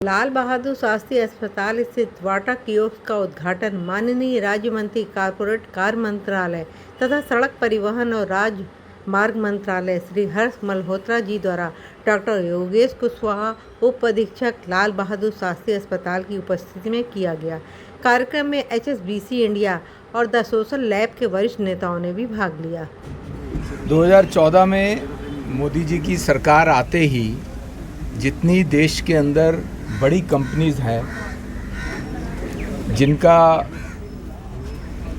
लाल बहादुर शास्त्री अस्पताल स्थित water kiosk का उद्घाटन माननीय राज्य मंत्री कॉर्पोरेट कार्य मंत्रालय तथा सड़क परिवहन और राजमार्ग मंत्रालय श्री हर्ष मल्होत्रा जी द्वारा डॉक्टर योगेश कुशवाहा उप अधीक्षक लाल बहादुर शास्त्री अस्पताल की उपस्थिति में किया गया। कार्यक्रम में HSBC इंडिया और द सोशल लैब के वरिष्ठ नेताओं ने भी भाग लिया। 2014 में मोदी जी की सरकार आते ही जितनी देश के अंदर बड़ी कंपनीज हैं जिनका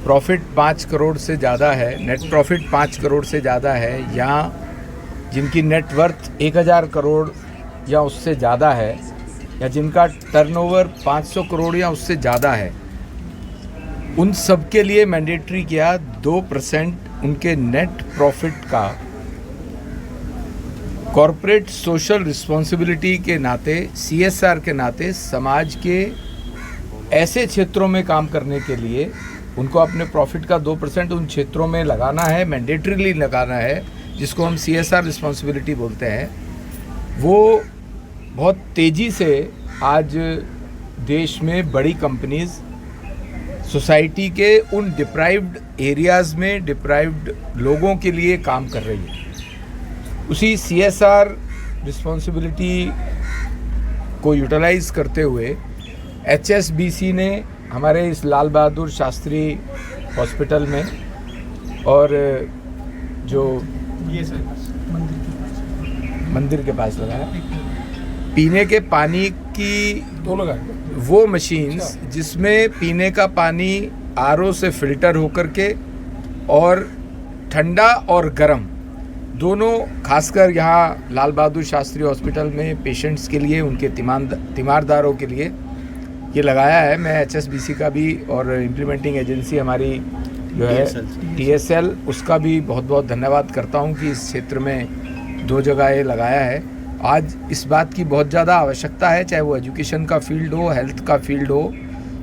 प्रॉफिट 5 करोड़ से ज़्यादा है, नेट प्रॉफिट 5 करोड़ से ज़्यादा है, या जिनकी नेट वर्थ 1000 करोड़ या उससे ज़्यादा है, या जिनका टर्नओवर 500 करोड़ या उससे ज़्यादा है, उन सब के लिए मैंडेटरी किया 2% उनके नेट प्रॉफिट का कॉरपोरेट सोशल रिस्पॉन्सिबिलिटी के नाते, CSR के नाते समाज के ऐसे क्षेत्रों में काम करने के लिए उनको अपने प्रॉफिट का 2% उन क्षेत्रों में लगाना है, मैंडेटरीली लगाना है, जिसको हम CSR रिस्पॉन्सिबिलिटी बोलते हैं। वो बहुत तेज़ी से आज देश में बड़ी कंपनीज सोसाइटी के उन डिप्राइव्ड एरियाज़ में डिप्राइव्ड लोगों के लिए काम कर रही है। उसी CSR रिस्पॉन्सिबिलिटी को यूटिलाइज करते हुए HSBC ने हमारे इस लाल बहादुर शास्त्री हॉस्पिटल में और जो मंदिर के पास लगा है, पीने के पानी की वो मशीन्स जिसमें पीने का पानी RO से फिल्टर होकर के और ठंडा और गर्म दोनों, खासकर यहाँ लाल बहादुर शास्त्री हॉस्पिटल में पेशेंट्स के लिए, उनके तीमारदारों के लिए ये लगाया है। मैं HSBC का भी और इम्प्लीमेंटिंग एजेंसी हमारी जो है TSL, उसका भी बहुत बहुत धन्यवाद करता हूँ कि इस क्षेत्र में 2 जगह ये लगाया है। आज इस बात की बहुत ज़्यादा आवश्यकता है, चाहे वो एजुकेशन का फील्ड हो, हेल्थ का फील्ड हो,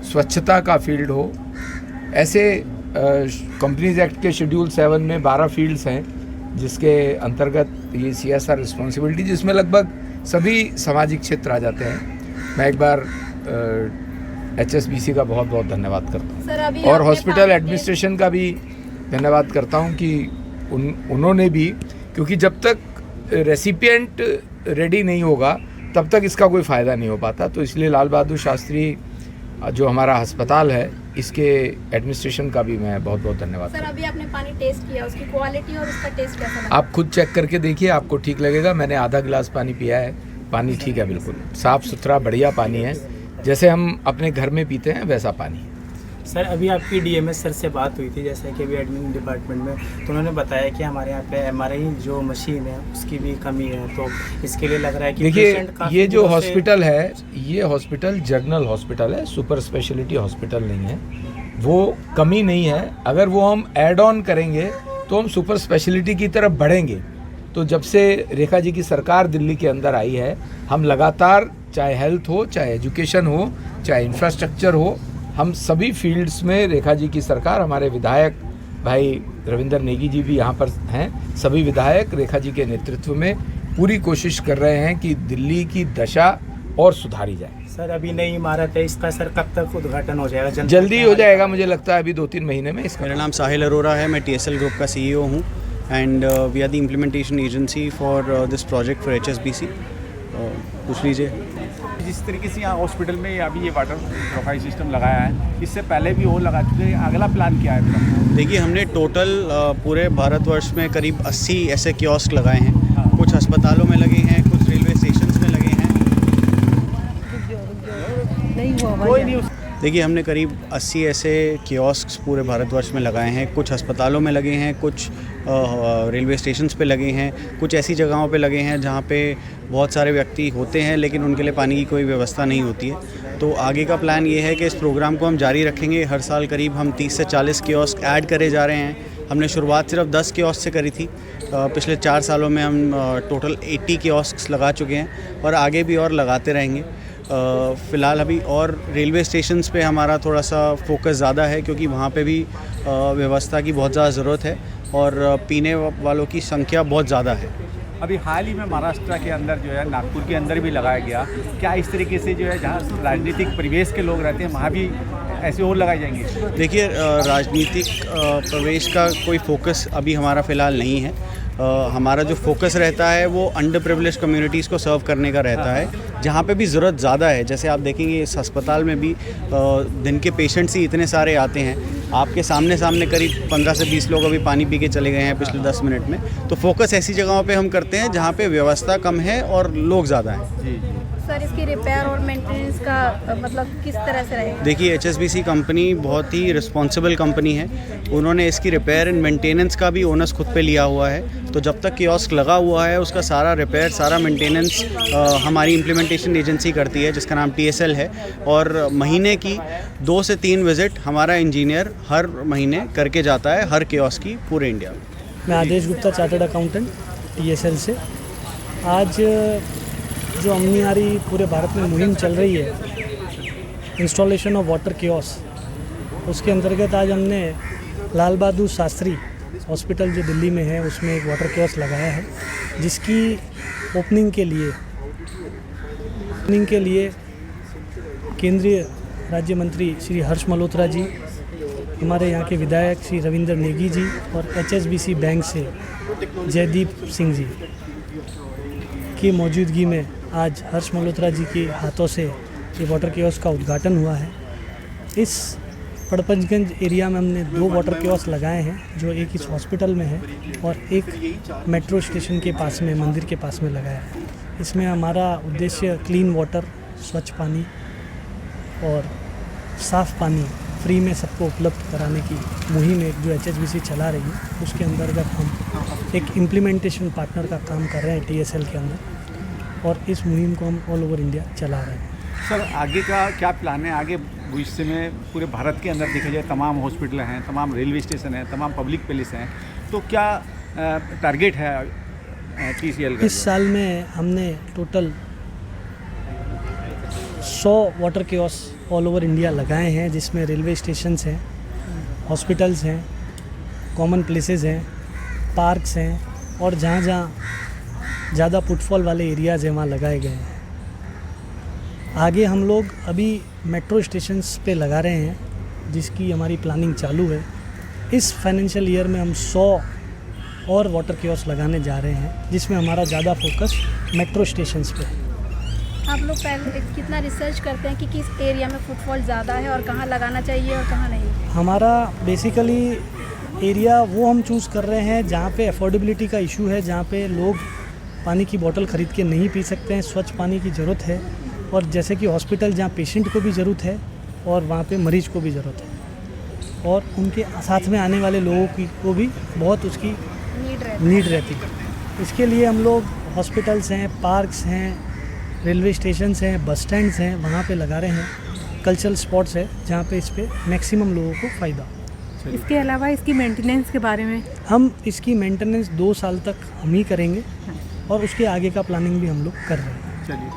स्वच्छता का फील्ड हो। ऐसे कंपनीज एक्ट के शेड्यूल 7 में 12 फील्ड्स हैं जिसके अंतर्गत ये CSR रिस्पॉन्सिबिलिटी, जिसमें लगभग सभी सामाजिक क्षेत्र आ जाते हैं। मैं एक बार HSBC का बहुत बहुत धन्यवाद करता हूँ और हॉस्पिटल एडमिनिस्ट्रेशन का भी धन्यवाद करता हूँ कि उन्होंने भी, क्योंकि जब तक रेसिपिएंट रेडी नहीं होगा तब तक इसका कोई फ़ायदा नहीं हो पाता। तो इसलिए लाल बहादुर शास्त्री जो हमारा अस्पताल है, इसके एडमिनिस्ट्रेशन का भी मैं बहुत बहुत धन्यवाद। सर, अभी आपने पानी टेस्ट किया, उसकी क्वालिटी और उसका टेस्ट कैसा लगा? आप खुद चेक करके देखिए, आपको ठीक लगेगा। मैंने आधा गिलास पानी पिया है, पानी ठीक है, बिल्कुल साफ़ सुथरा बढ़िया पानी है, जैसे हम अपने घर में पीते हैं वैसा पानी। सर, अभी आपकी DMS सर से बात हुई थी, जैसा कि अभी एडमिन डिपार्टमेंट में, तो उन्होंने बताया कि हमारे यहाँ पे MRI जो मशीन है उसकी भी कमी है, तो इसके लिए लग रहा है कि देखिए, ये जो हॉस्पिटल है, ये हॉस्पिटल जनरल हॉस्पिटल है, सुपर स्पेशलिटी हॉस्पिटल नहीं है। वो कमी नहीं है, अगर वो हम ऐड ऑन करेंगे तो हम सुपर स्पेशलिटी की तरफ बढ़ेंगे। तो जब से रेखा जी की सरकार दिल्ली के अंदर आई है, हम लगातार, चाहे हेल्थ हो, चाहे एजुकेशन हो, चाहे इंफ्रास्ट्रक्चर हो, हम सभी फील्ड्स में रेखा जी की सरकार, हमारे विधायक भाई रविंदर नेगी जी भी यहाँ पर हैं, सभी विधायक रेखा जी के नेतृत्व में पूरी कोशिश कर रहे हैं कि दिल्ली की दशा और सुधारी जाए। सर, अभी नई इमारत है, इसका सर कब तक उद्घाटन हो जाएगा? जल्दी हो जाएगा, मुझे लगता है अभी 2-3 महीने में इसका। मेरा नाम साहिल अरोरा है, मैं TSL ग्रुप का CEO हूँ and we are the implementation agency for this project for HSBC। पूछ लीजिए। जिस तरीके से यहाँ हॉस्पिटल में अभी ये वाटर प्रोफाइल सिस्टम लगाया है, इससे पहले भी और लगा चुके हैं, अगला प्लान क्या है? देखिए, हमने टोटल पूरे भारतवर्ष में करीब 80 ऐसे कियोस्क लगाए हैं। कुछ अस्पतालों में लगे हैं, कुछ रेलवे स्टेशंस में लगे हैं। देखिए, हमने करीब 80 ऐसे कियोस्क पूरे भारतवर्ष में लगाए हैं। कुछ अस्पतालों में लगे हैं, कुछ रेलवे स्टेशंस पे लगे हैं, कुछ ऐसी जगहों पे लगे हैं जहाँ पे बहुत सारे व्यक्ति होते हैं लेकिन उनके लिए पानी की कोई व्यवस्था नहीं होती है। तो आगे का प्लान ये है कि इस प्रोग्राम को हम जारी रखेंगे। हर साल करीब हम 30 से 40 कियोस्क ऐड करे जा रहे हैं। हमने शुरुआत सिर्फ 10 कियोस्क से करी थी। पिछले 4 सालों में हम टोटल 80 कियोस्क लगा चुके हैं और आगे भी और लगाते रहेंगे। फ़िलहाल अभी और रेलवे स्टेशंस पे हमारा थोड़ा सा फोकस ज़्यादा है, क्योंकि वहाँ पे भी व्यवस्था की बहुत ज़्यादा ज़रूरत है और पीने वालों की संख्या बहुत ज़्यादा है। अभी हाल ही में महाराष्ट्र के अंदर जो है नागपुर के अंदर भी लगाया गया, क्या इस तरीके से जो है जहाँ राजनीतिक परिवेश के लोग रहते हैं वहाँ भी ऐसे और लगाए जाएंगे? देखिए, राजनीतिक प्रवेश का कोई फोकस अभी हमारा फ़िलहाल नहीं है। हमारा जो फोकस रहता है वो अंडर प्रिविलेज कम्युनिटीज़ को सर्व करने का रहता है, जहाँ पे भी ज़रूरत ज़्यादा है। जैसे आप देखेंगे इस अस्पताल में भी दिन के पेशेंट्स ही इतने सारे आते हैं, आपके सामने करीब 15 से 20 लोग अभी पानी पी के चले गए हैं पिछले 10 मिनट में। तो फोकस ऐसी जगहों पे हम करते हैं जहाँ पे व्यवस्था कम है और लोग ज़्यादा हैं। जी सर, इसकी रिपेयर और मेंटेनेंस का मतलब किस तरह से रहेगा? देखिए, HSBC कंपनी बहुत ही रिस्पॉन्सिबल कंपनी है। उन्होंने इसकी रिपेयर एंड मेंटेनेंस का भी ओनर्स खुद पे लिया हुआ है। तो जब तक कियोस्क लगा हुआ है उसका सारा रिपेयर, सारा मेंटेनेंस हमारी इम्प्लीमेंटेशन एजेंसी करती है जिसका नाम TSL है। और महीने की 2 से 3 विज़िट हमारा इंजीनियर हर महीने करके जाता है हर कियोस्क की पूरे इंडिया में। मैं आदेश गुप्ता, चार्टर्ड अकाउंटेंट, TSL से। आज जो अमनियारी पूरे भारत में मुहिम चल रही है इंस्टॉलेशन ऑफ वाटर कियोस्क, उसके अंतर्गत आज हमने लाल बहादुर शास्त्री हॉस्पिटल जो दिल्ली में है उसमें एक वाटर कियोस्क लगाया है, जिसकी ओपनिंग के लिए केंद्रीय राज्य मंत्री श्री हर्ष मल्होत्रा जी, हमारे यहाँ के विधायक श्री रविंद्र नेगी जी और HSBC बैंक से जयदीप सिंह जी की मौजूदगी में आज हर्ष मल्होत्रा जी के हाथों से ये वाटर कियोस्क का उद्घाटन हुआ है। इस पड़पंजगंज एरिया में हमने 2 वाटर कियोस्क लगाए हैं, जो एक इस हॉस्पिटल में है और एक मेट्रो स्टेशन के पास में, मंदिर के पास में लगाया है। इसमें हमारा उद्देश्य क्लीन वाटर, स्वच्छ पानी और साफ़ पानी फ्री में सबको उपलब्ध कराने की मुहिम एक जो HSBC चला रही है, उसके अंतर्गत हम एक इम्प्लीमेंटेशन पार्टनर का काम कर रहे हैं TSL के अंदर, और इस मुहिम को हम ऑल ओवर इंडिया चला रहे हैं। सर, आगे का क्या प्लान है? आगे भविष्य में पूरे भारत के अंदर देखा जाए तमाम हॉस्पिटल हैं, तमाम रेलवे स्टेशन हैं, तमाम पब्लिक प्लेस हैं, तो क्या टारगेट है TCL का? इस साल में हमने total 100 water kiosk all over India लगाए हैं, जिसमें रेलवे स्टेशंस हैं, हॉस्पिटल्स हैं, कॉमन प्लेसेस हैं, पार्क्स हैं और जहाँ जहाँ ज़्यादा फुटफॉल वाले एरियाज़ हैं वहाँ लगाए गए हैं। आगे हम लोग अभी मेट्रो स्टेशंस पे लगा रहे हैं, जिसकी हमारी प्लानिंग चालू है। इस फाइनेंशियल ईयर में हम 100 और वाटर कियोस्क लगाने जा रहे हैं, जिसमें हमारा ज़्यादा फोकस मेट्रो स्टेशंस पे है। आप लोग पहले कितना रिसर्च करते हैं कि किस एरिया में फुटफॉल ज़्यादा है और कहाँ लगाना चाहिए और कहाँ नहीं? हमारा बेसिकली एरिया वो हम चूज़ कर रहे हैं जहाँ पे अफोर्डेबिलिटी का इशू है, जहाँ पे लोग पानी की बोतल ख़रीद के नहीं पी सकते हैं, स्वच्छ पानी की ज़रूरत है, और जैसे कि हॉस्पिटल जहाँ पेशेंट को भी ज़रूरत है और वहाँ पे मरीज को भी ज़रूरत है, और उनके साथ में आने वाले लोगों की को भी बहुत उसकी नीड रहती है। इसके लिए हम लोग हॉस्पिटल्स हैं, पार्क्स हैं, रेलवे स्टेशंस हैं, बस स्टैंड्स हैं, वहाँ पे लगा रहे हैं। कल्चरल स्पॉट्स है जहाँ पे इस पे मैक्सिमम लोगों को फ़ायदा। इसके अलावा इसकी मेंटेनेंस के बारे में? हम इसकी मेंटेनेंस 2 साल तक हम ही करेंगे और उसके आगे का प्लानिंग भी हम लोग कर रहे हैं। चलिए।